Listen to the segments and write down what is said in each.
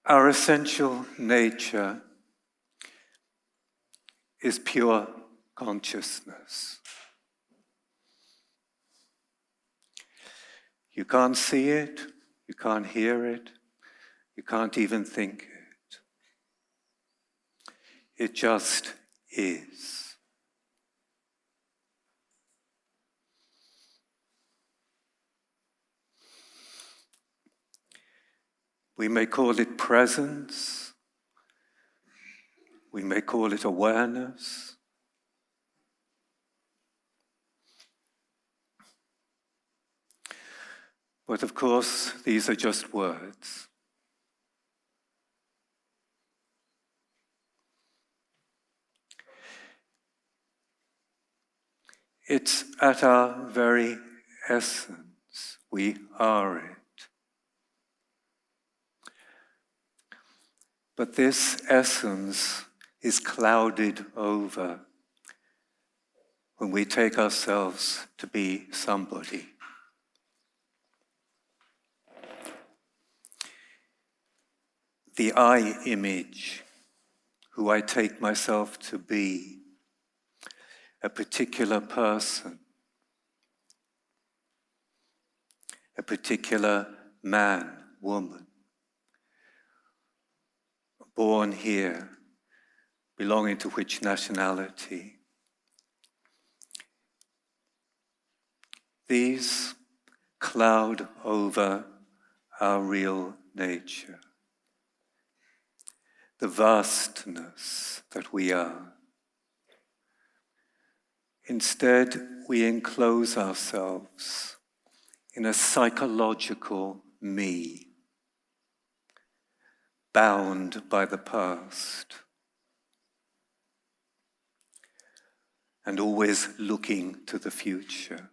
Our essential nature is pure consciousness. You can't see it, you can't hear it, you can't even think it. It just is. We may call it presence, we may call it awareness. But of course, these are just words. It's at our very essence, we are it. But this essence is clouded over when we take ourselves to be somebody. The I image, who I take myself to be, a particular person, a particular man, woman, born here, belonging to which nationality. These cloud over our real nature, the vastness that we are. Instead, we enclose ourselves in a psychological me, bound by the past, and always looking to the future.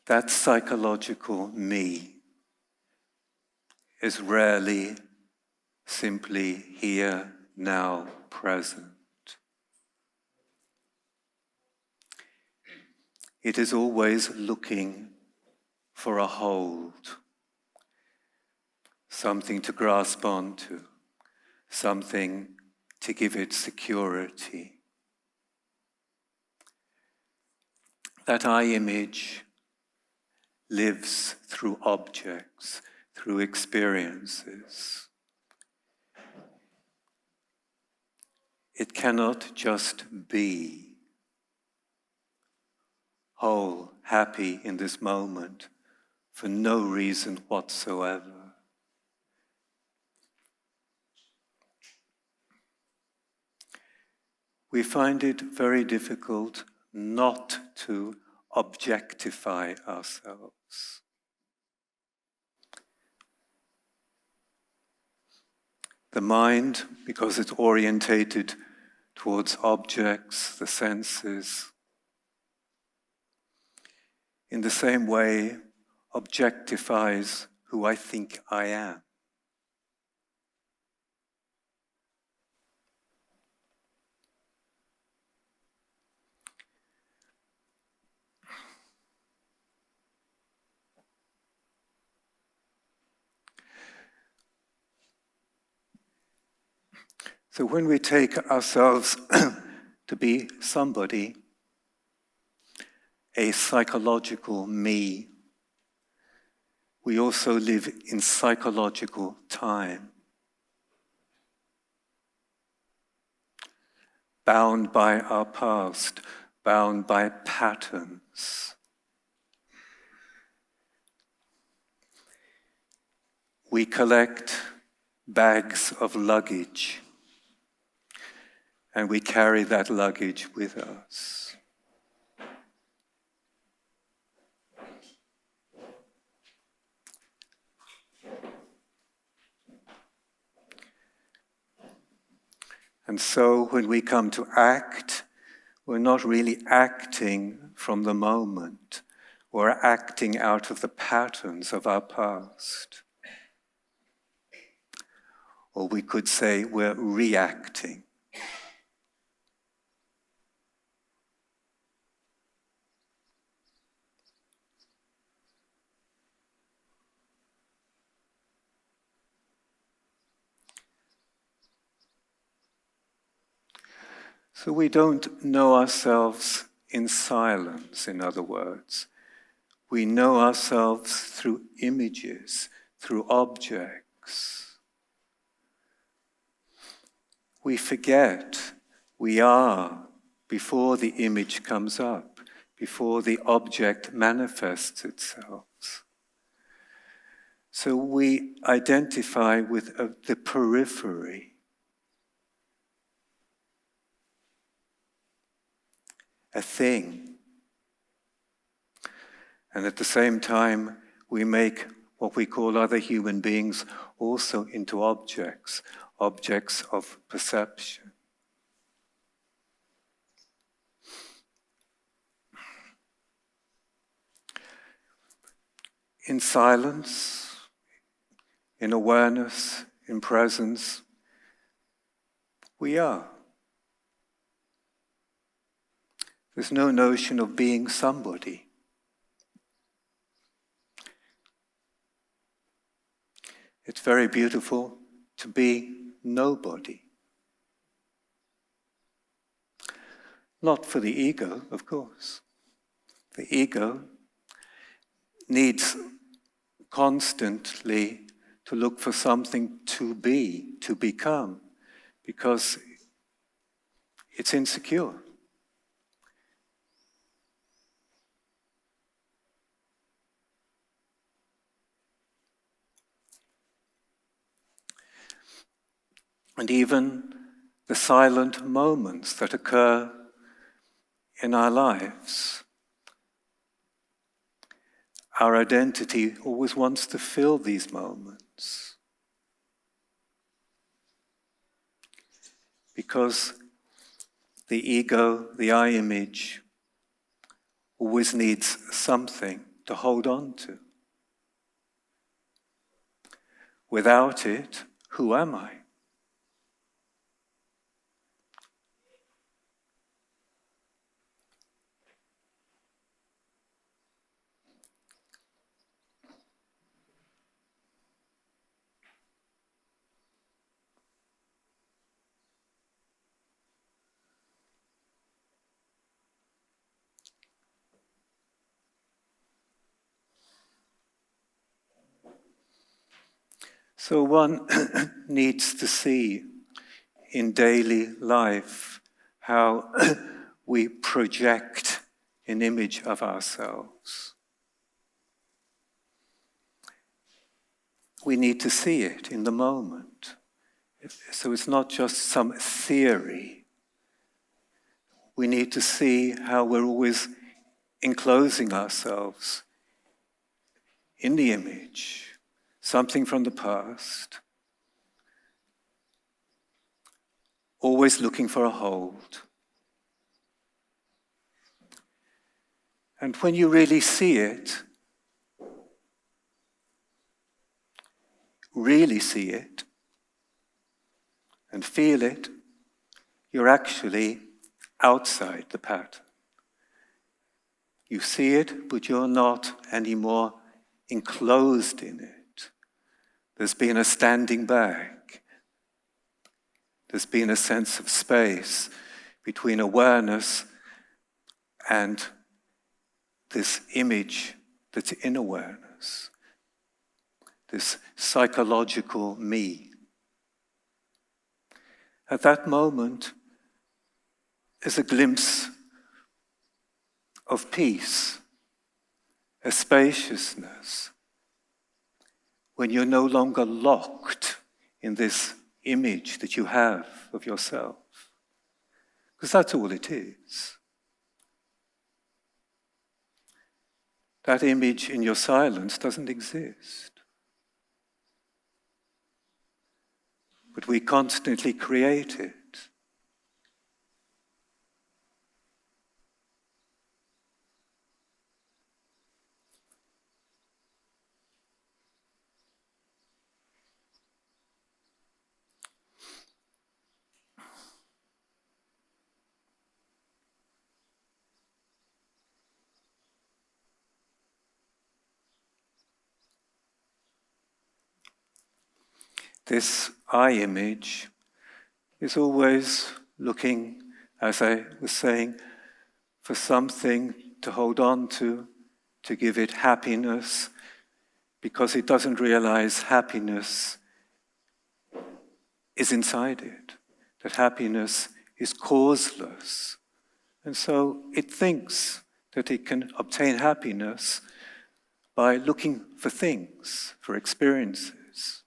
That psychological me is rarely simply here, now, present. It is always looking for a hold, something to grasp onto, something to give it security. That I image lives through objects, through experiences. It cannot just be whole, happy in this moment for no reason whatsoever. We find it very difficult not to objectify ourselves. The mind, because it's orientated towards objects, the senses, in the same way objectifies who I think I am. So when we take ourselves to be somebody, a psychological me, we also live in psychological time, bound by our past, bound by patterns. We collect bags of luggage, and we carry that luggage with us. And so when we come to act, we're not really acting from the moment. We're acting out of the patterns of our past. Or we could say we're reacting. So we don't know ourselves in silence, in other words. We know ourselves through images, through objects. We forget we are before the image comes up, before the object manifests itself. So we identify with the periphery, a thing. And at the same time, we make what we call other human beings also into objects, objects of perception. In silence, in awareness, in presence, we are. There's no notion of being somebody. It's very beautiful to be nobody. Not for the ego, of course. The ego needs constantly to look for something to be, to become, because it's insecure. And even the silent moments that occur in our lives, our identity always wants to fill these moments. Because the ego, the I image, always needs something to hold on to. Without it, who am I? So one needs to see in daily life how we project an image of ourselves. We need to see it in the moment. So it's not just some theory. We need to see how we're always enclosing ourselves in the image, something from the past, always looking for a hold. And when you really see it, and feel it, you're actually outside the pattern. You see it, but you're not anymore enclosed in it. There's been a standing back. There's been a sense of space between awareness and this image that's in awareness, this psychological me. At that moment is a glimpse of peace, a spaciousness, when you're no longer locked in this image that you have of yourself. Because that's all it is. That image in your silence doesn't exist. But we constantly create it. This I image is always looking as I was saying, for something to hold on to give it happiness, because it doesn't realize happiness is inside it, that happiness is causeless. And so it thinks that it can obtain happiness by looking for things, for experiences.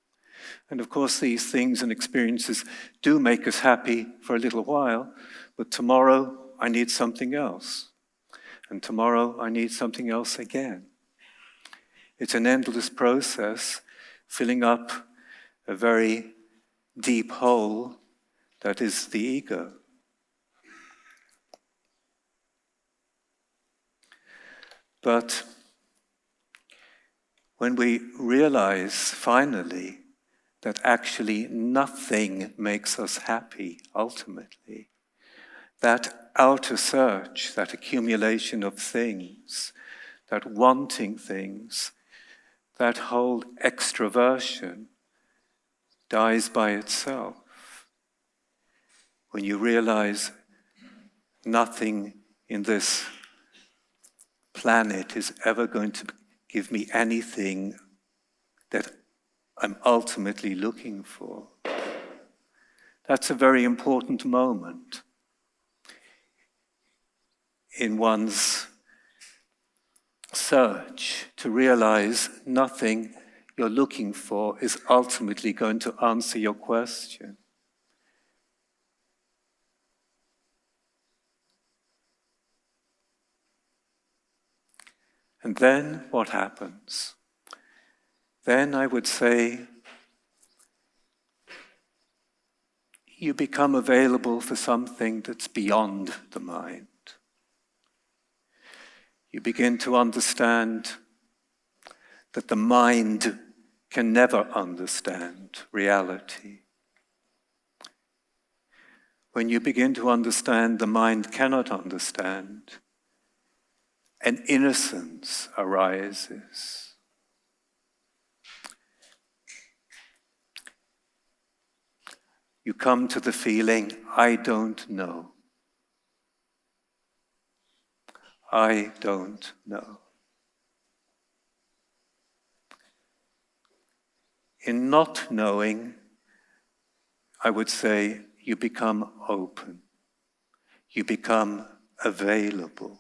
And of course, these things and experiences do make us happy for a little while, but tomorrow I need something else. And tomorrow I need something else again. It's an endless process, filling up a very deep hole that is the ego. But when we realize finally that actually nothing makes us happy ultimately, that outer search, that accumulation of things, that wanting things, that whole extroversion dies by itself. When you realize nothing in this planet is ever going to give me anything that I'm ultimately looking for. That's a very important moment in one's search to realize nothing you're looking for is ultimately going to answer your question. And then what happens? Then I would say you become available for something that's beyond the mind. You begin to understand that the mind can never understand reality. When you begin to understand the mind cannot understand, an innocence arises. You come to the feeling, I don't know. I don't know. In not knowing, I would say you become open. You become available.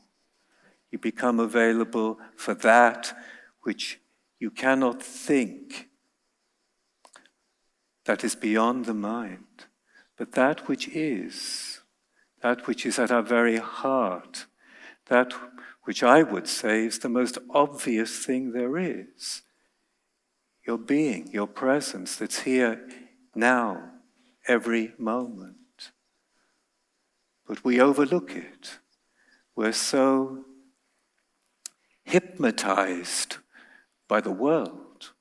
You become available for that which you cannot think, that is beyond the mind, but that which is at our very heart, that which I would say is the most obvious thing there is. Your being, your presence that's here now, every moment. But we overlook it. We're so hypnotized by the world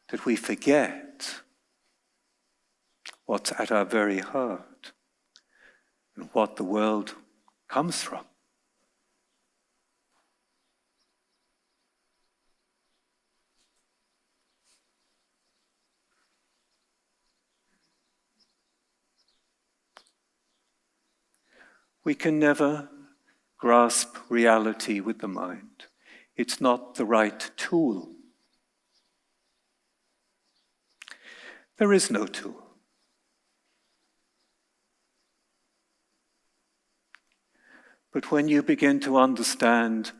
that we forget what's at our very heart and what the world comes from. We can never grasp reality with the mind. It's not the right tool. There is no tool. But when you begin to understand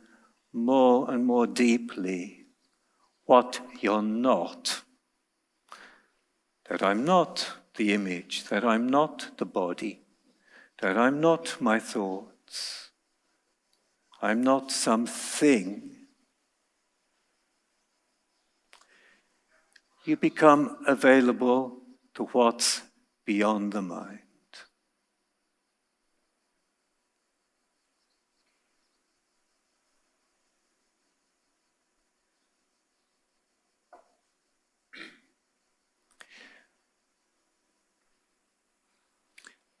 more and more deeply what you're not, that I'm not the image, that I'm not the body, that I'm not my thoughts, I'm not something, you become available to what's beyond the mind.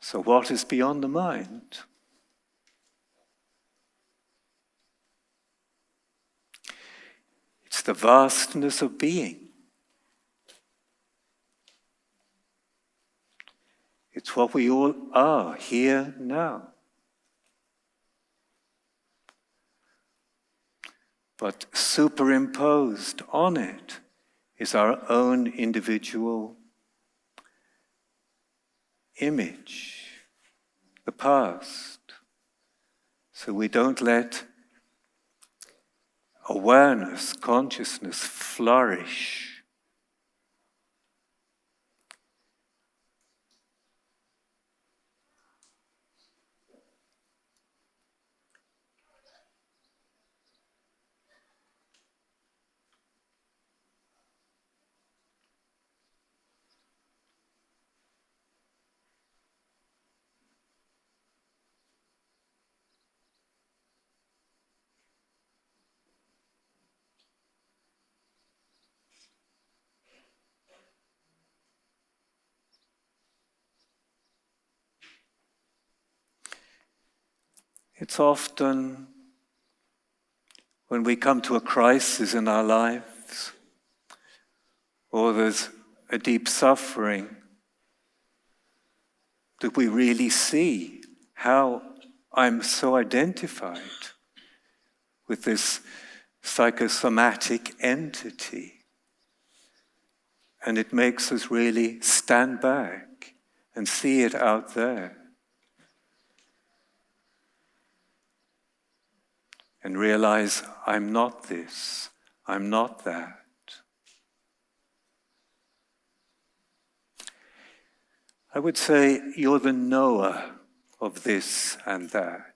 So what is beyond the mind? It's the vastness of being. It's It's what we all are here now. But superimposed on it is our own individual image, the past. So we don't let awareness, consciousness flourish. It's often when we come to a crisis in our lives, or there's a deep suffering, that we really see how I'm so identified with this psychosomatic entity. And it makes us really stand back and see it out there. And realize, I'm not this, I'm not that. I would say you're the knower of this and that.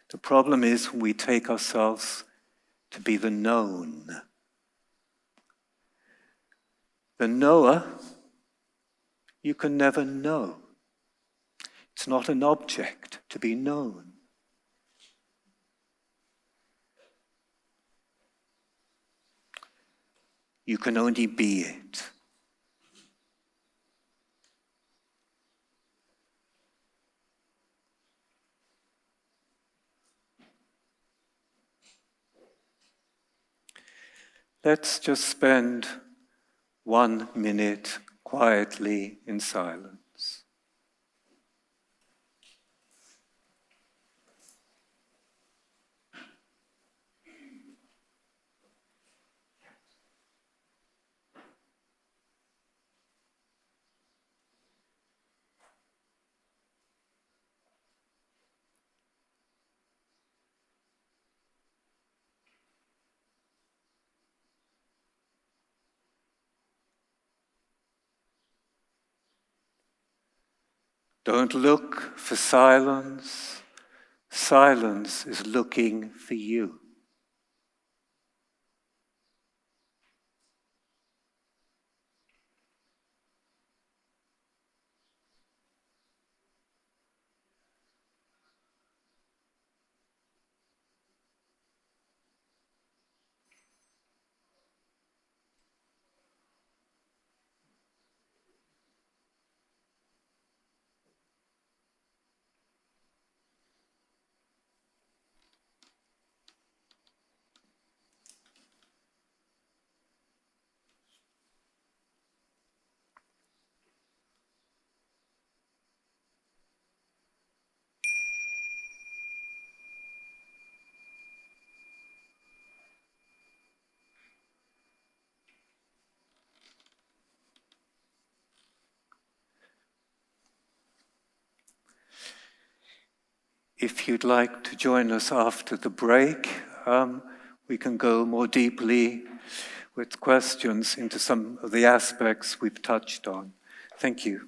The problem is we take ourselves to be the known. The knower, you can never know. It's not an object to be known. You can only be it. Let's just spend 1 minute quietly in silence. Don't look for silence. Silence is looking for you. If you'd like to join us after the break, we can go more deeply with questions into some of the aspects we've touched on. Thank you.